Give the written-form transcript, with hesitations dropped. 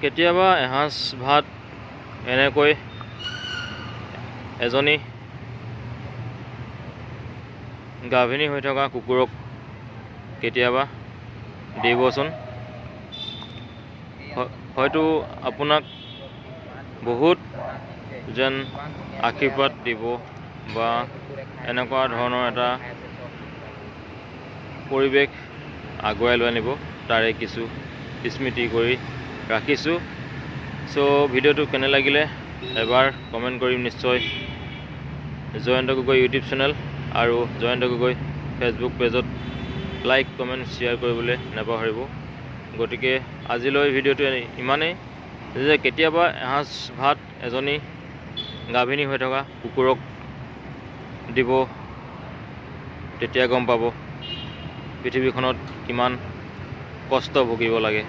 কেতিয়াবা এসাঁজ ভাত এনেকৈ এজনী গাভিনী হৈ থকা কুকুৰক কেতিয়াবা দিবচোন। হয়তো আপোনাক বহুত যেন আশীৰ্বাদ দিব বা এনেকুৱা ধৰণৰ এটা পৰিৱেশ আগুৱাই লৈ আনিব, তাৰে কিছু স্মৃতি কৰি ৰাখিছোঁ। চ' ভিডিঅ'টো কেনে লাগিলে এবাৰ কমেণ্ট কৰিম নিশ্চয়। জয়ন্ত গগৈ ইউটিউব চেনেল আৰু জয়ন্ত গগৈ ফেচবুক পেজত লাইক কমেণ্ট শ্বেয়াৰ কৰিবলৈ নাপাহৰিব। গতিকে আজিলৈ ভিডিঅ'টো ইমানেই যে কেতিয়াবা এসাঁজ ভাত এজনী গাভিনী হৈ থকা কুকুৰক দিব, তেতিয়া গম পাব পৃথিৱীখনত কিমান কষ্ট ভুগিব লাগে।